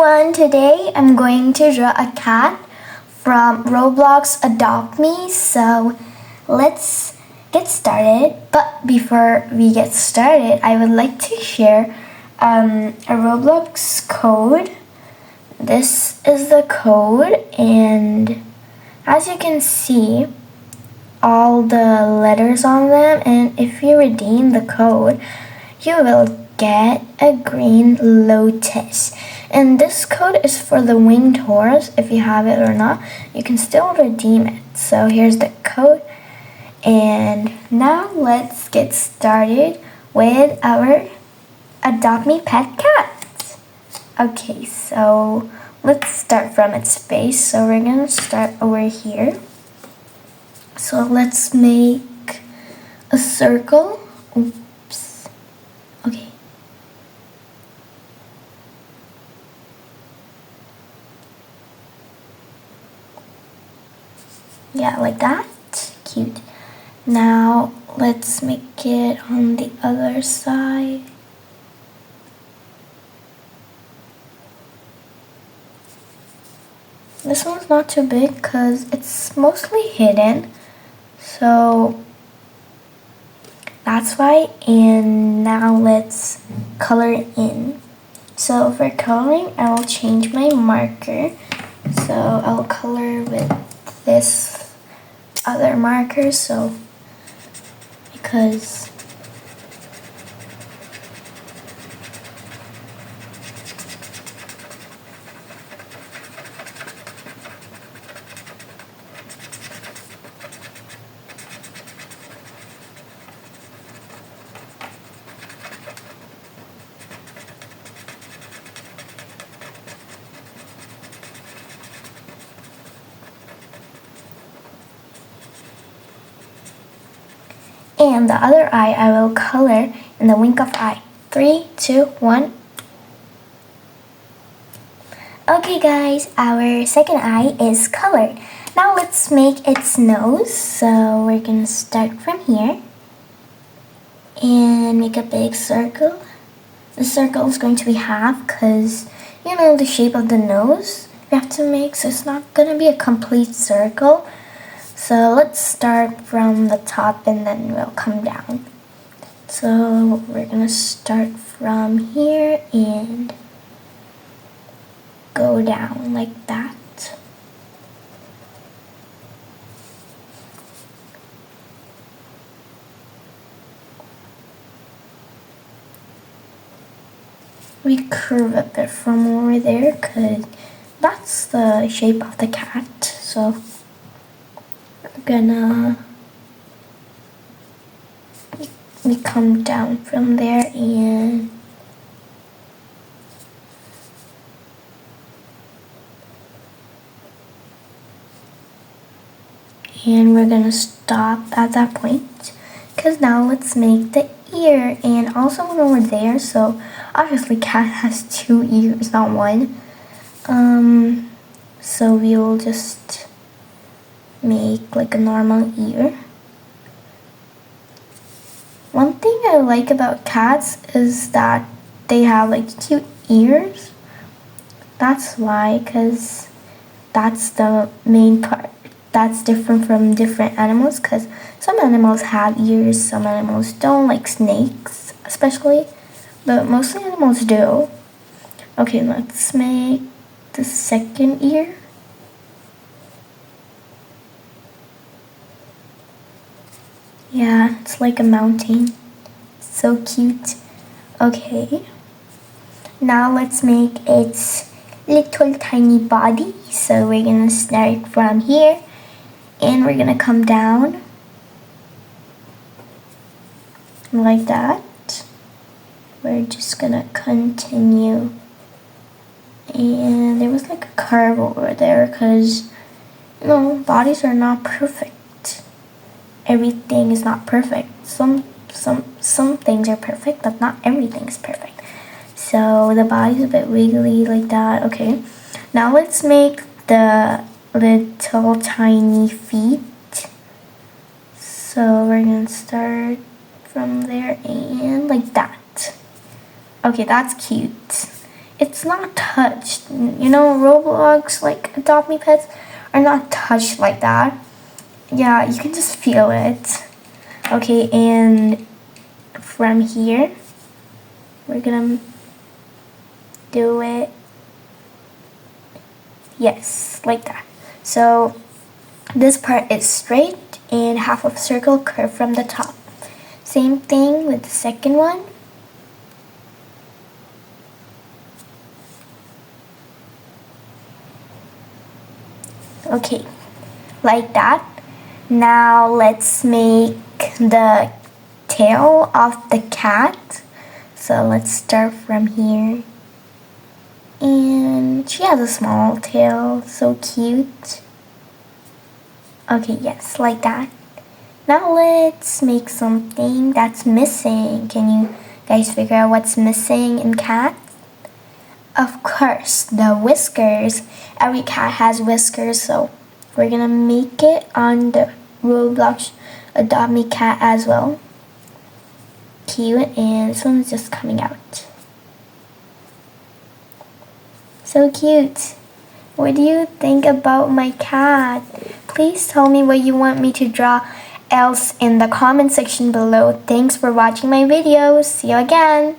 everyone, today I'm going to draw a cat from Roblox Adopt Me, so let's get started. But before we get started, I would like to share a Roblox code. This is the code, and as you can see, all the letters on them, and if you redeem the code, you will get a green lotus. And this code is for the winged horse. If you have it or not, you can still redeem it. So here's the code, and now let's get started with our Adopt Me pet cat. Okay, so let's start from its face. So we're gonna start over here. So let's make a circle. Oops. Okay. Yeah, like that. Cute. Now let's make it on the other side. This one's not too big because it's mostly hidden. So that's why. And now let's color in. So for coloring, I will change my marker. So I'll color with this other marker, so because and the other eye I will color in the wink of eye. 3, 2, 1. Okay guys, our second eye is colored. Now let's make its nose. So we're gonna start from here and make a big circle. The circle is going to be half because you know the shape of the nose you have to make, so it's not gonna be a complete circle. So let's start from the top and then we'll come down. So we're gonna start from here and go down like that. We curve a bit from over there because that's the shape of the cat. So gonna we come down from there and we're gonna stop at that point because now let's make the ear. And also when we're there, so obviously cat has 2 ears, not one. So we will just make like a normal ear. One thing I like about cats is that they have like cute ears. That's why, because that's the main part. That's different from different animals because some animals have ears, some animals don't, like snakes especially, but mostly animals do. Okay, let's make the second ear. Yeah, it's like a mountain. So cute. Okay. Now let's make its little tiny body. So we're gonna start from here and we're gonna come down like that. We're just gonna continue. And there was like a curve over there because you know, bodies are not perfect. Everything is not perfect. Some things are perfect, but not everything is perfect. So the body's a bit wiggly like that. Okay, now let's make the little tiny feet. So we're gonna start from there and like that. Okay, that's cute. it's not touched. You know, Roblox, like Adopt Me pets are not touched like that. Yeah, you can just feel it. Okay, and from here, we're gonna do it. Yes, like that. So this part is straight and half of circle curve from the top. Same thing with the second one. Okay, like that. Now let's make the tail of the cat. So let's start from here. And she has a small tail, so cute. Okay, yes, like that. Now let's make something that's missing. Can you guys figure out what's missing in cat? Of course, the whiskers. Every cat has whiskers, so we're gonna make it on the Roblox Adopt Me cat as well. Cute, and this one's just coming out. So cute. What do you think about my cat? Please tell me what you want me to draw else in the comment section below. Thanks for watching my videos. See you again.